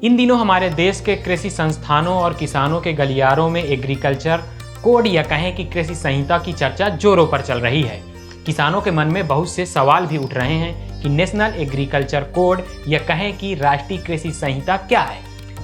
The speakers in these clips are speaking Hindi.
इन दिनों हमारे देश के कृषि संस्थानों और किसानों के गलियारों में एग्रीकल्चर कोड या कहें कि कृषि संहिता की चर्चा जोरों पर चल रही है। किसानों के मन में बहुत से सवाल भी उठ रहे हैं कि नेशनल एग्रीकल्चर कोड या कहें कि राष्ट्रीय कृषि संहिता क्या है,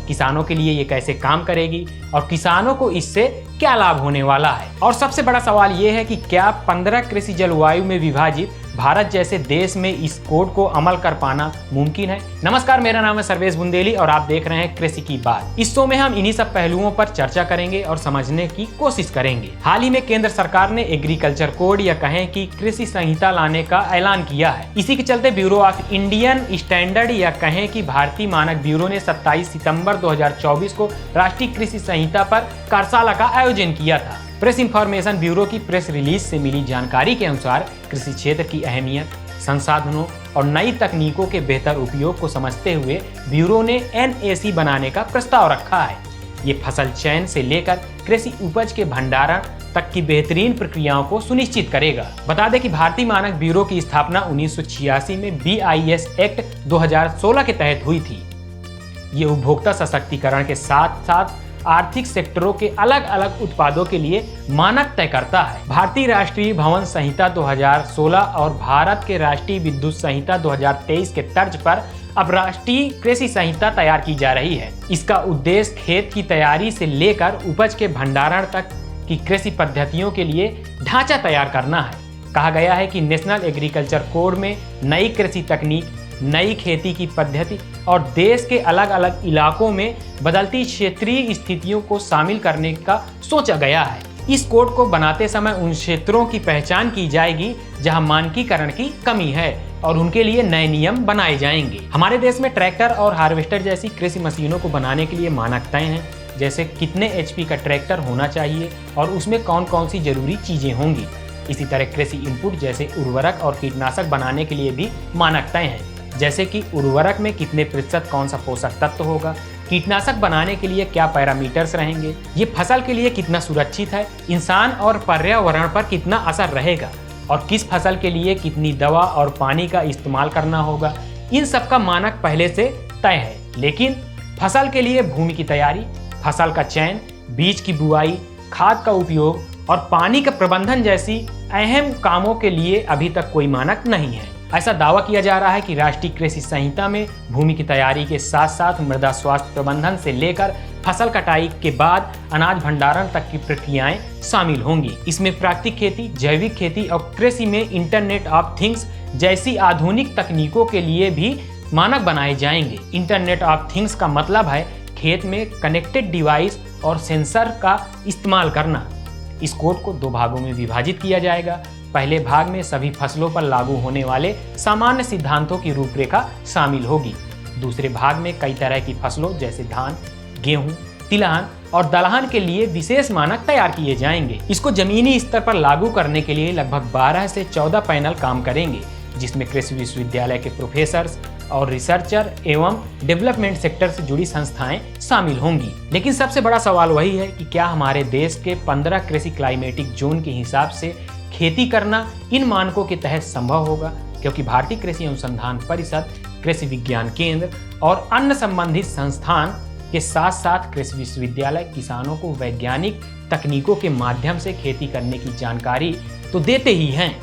किसानों के लिए ये कैसे काम करेगी और किसानों को इससे क्या लाभ होने वाला है। और सबसे बड़ा सवाल ये है कि क्या 15 कृषि जलवायु में विभाजित भारत जैसे देश में इस कोड को अमल कर पाना मुमकिन है। नमस्कार, मेरा नाम है सर्वेश बुंदेली और आप देख रहे हैं कृषि की बात। इस शो में हम इन्हीं सब पहलुओं पर चर्चा करेंगे और समझने की कोशिश करेंगे। हाल ही में केंद्र सरकार ने एग्रीकल्चर कोड या कहें कि कृषि संहिता लाने का ऐलान किया है। इसी के चलते ब्यूरो ऑफ इंडियन स्टैंडर्ड या कहें कि भारतीय मानक ब्यूरो ने 27 सितंबर 2024 को राष्ट्रीय कृषि संहिता पर कार्यशाला का आयोजन किया था। प्रेस इंफॉर्मेशन ब्यूरो की प्रेस रिलीज से मिली जानकारी के अनुसार कृषि क्षेत्र की अहमियत, संसाधनों और नई तकनीकों के बेहतर उपयोग को समझते हुए ब्यूरो ने NAC बनाने का प्रस्ताव रखा है। ये फसल चयन से लेकर कृषि उपज के भंडारण तक की बेहतरीन प्रक्रियाओं को सुनिश्चित करेगा। बता दें कि भारतीय मानक ब्यूरो की स्थापना 1986 में BIS एक्ट 2016 के तहत हुई थी। ये उपभोक्ता सशक्तिकरण के साथ साथ आर्थिक सेक्टरों के अलग अलग उत्पादों के लिए मानक तय करता है। भारतीय राष्ट्रीय भवन संहिता 2016 और भारत के राष्ट्रीय विद्युत संहिता 2023 के तर्ज पर अब राष्ट्रीय कृषि संहिता तैयार की जा रही है। इसका उद्देश्य खेत की तैयारी से लेकर उपज के भंडारण तक की कृषि पद्धतियों के लिए ढांचा तैयार करना है। कहा गया है कि नेशनल एग्रीकल्चर कोड में नई कृषि तकनीक, नई खेती की पद्धति और देश के अलग अलग इलाकों में बदलती क्षेत्रीय स्थितियों को शामिल करने का सोचा गया है। इस कोड को बनाते समय उन क्षेत्रों की पहचान की जाएगी जहां मानकीकरण की कमी है और उनके लिए नए नियम बनाए जाएंगे। हमारे देश में ट्रैक्टर और हार्वेस्टर जैसी कृषि मशीनों को बनाने के लिए मानक तय हैं, जैसे कितने HP का ट्रैक्टर होना चाहिए और उसमें कौन कौन सी जरूरी चीजें होंगी। इसी तरह कृषि इनपुट जैसे उर्वरक और कीटनाशक बनाने के लिए भी मानक तय हैं, जैसे कि उर्वरक में कितने प्रतिशत कौन सा पोषक तत्व होगा, कीटनाशक बनाने के लिए क्या पैरामीटर्स रहेंगे, ये फसल के लिए कितना सुरक्षित है, इंसान और पर्यावरण पर कितना असर रहेगा और किस फसल के लिए कितनी दवा और पानी का इस्तेमाल करना होगा। इन सब का मानक पहले से तय है, लेकिन फसल के लिए भूमि की तैयारी, फसल का चयन, बीज की बुआई, खाद का उपयोग और पानी का प्रबंधन जैसी अहम कामों के लिए अभी तक कोई मानक नहीं है। ऐसा दावा किया जा रहा है कि राष्ट्रीय कृषि संहिता में भूमि की तैयारी के साथ साथ मृदा स्वास्थ्य प्रबंधन से लेकर फसल कटाई के बाद अनाज भंडारण तक की प्रक्रियाएं शामिल होंगी। इसमें प्राकृतिक खेती, जैविक खेती और कृषि में इंटरनेट ऑफ थिंग्स जैसी आधुनिक तकनीकों के लिए भी मानक बनाए जाएंगे। इंटरनेट ऑफ थिंग्स का मतलब है खेत में कनेक्टेड डिवाइस और सेंसर का इस्तेमाल करना। इस कोड को 2 भागों में विभाजित किया जाएगा। पहले भाग में सभी फसलों पर लागू होने वाले सामान्य सिद्धांतों की रूपरेखा शामिल होगी। दूसरे भाग में कई तरह की फसलों जैसे धान, गेहूं, तिलहन और दलहन के लिए विशेष मानक तैयार किए जाएंगे। इसको जमीनी स्तर पर लागू करने के लिए लगभग 12 से 14 पैनल काम करेंगे, जिसमें कृषि विश्वविद्यालय के प्रोफेसर्स और रिसर्चर एवं डेवलपमेंट सेक्टर से जुड़ी संस्थाएं शामिल होंगी। लेकिन सबसे बड़ा सवाल वही है कि क्या हमारे देश के 15 कृषि क्लाइमेटिक जोन के हिसाब से खेती करना इन मानकों के तहत संभव होगा, क्योंकि भारतीय कृषि अनुसंधान परिषद, कृषि विज्ञान केंद्र और अन्य संबंधित संस्थान के साथ साथ कृषि विश्वविद्यालय किसानों को वैज्ञानिक तकनीकों के माध्यम से खेती करने की जानकारी तो देते ही हैं।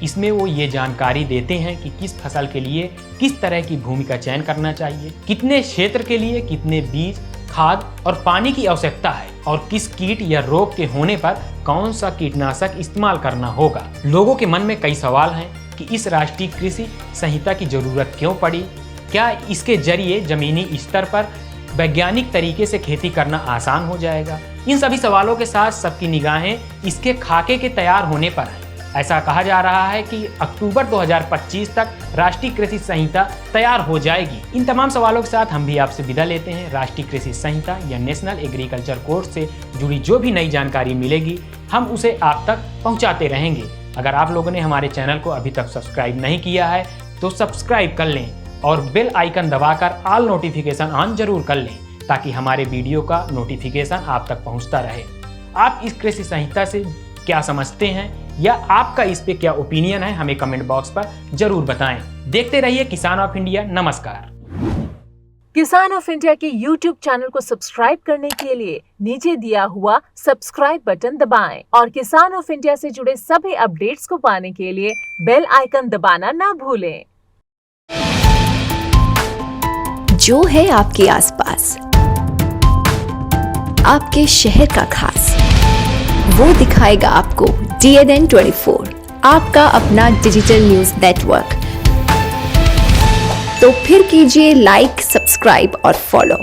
इसमें वो ये जानकारी देते हैं कि किस फसल के लिए किस तरह की भूमि का चयन करना चाहिए, कितने क्षेत्र के लिए कितने बीज, खाद और पानी की आवश्यकता है और किस कीट या रोग के होने पर कौन सा कीटनाशक इस्तेमाल करना होगा। लोगों के मन में कई सवाल हैं कि इस राष्ट्रीय कृषि संहिता की जरूरत क्यों पड़ी, क्या इसके जरिए जमीनी स्तर पर वैज्ञानिक तरीके से खेती करना आसान हो जाएगा। इन सभी सवालों के साथ सबकी निगाहें इसके खाके के तैयार होने पर है। ऐसा कहा जा रहा है कि अक्टूबर 2025 तक राष्ट्रीय कृषि संहिता तैयार हो जाएगी। इन तमाम सवालों के साथ हम भी आपसे विदा लेते हैं। राष्ट्रीय कृषि संहिता या नेशनल एग्रीकल्चर कोड से जुड़ी जो भी नई जानकारी मिलेगी हम उसे आप तक पहुंचाते रहेंगे। अगर आप लोगों ने हमारे चैनल को अभी तक सब्सक्राइब नहीं किया है तो सब्सक्राइब कर लें और बेल आइकन दबाकर ऑल नोटिफिकेशन ऑन जरूर कर लें, ताकि हमारे वीडियो का नोटिफिकेशन आप तक पहुंचता रहे। आप इस कृषि संहिता से क्या समझते हैं या आपका इस पे क्या ओपिनियन है, हमें कमेंट बॉक्स पर जरूर बताएं। देखते रहिए किसान ऑफ इंडिया। नमस्कार। किसान ऑफ इंडिया के YouTube चैनल को सब्सक्राइब करने के लिए नीचे दिया हुआ सब्सक्राइब बटन दबाएं और किसान ऑफ इंडिया से जुड़े सभी अपडेट्स को पाने के लिए बेल आइकन दबाना ना भूलें। जो है आपके आसपास, आपके शहर का खास, वो दिखाएगा आपको DNN 24, आपका अपना डिजिटल न्यूज नेटवर्क। तो फिर कीजिए लाइक, सब्सक्राइब और फॉलो।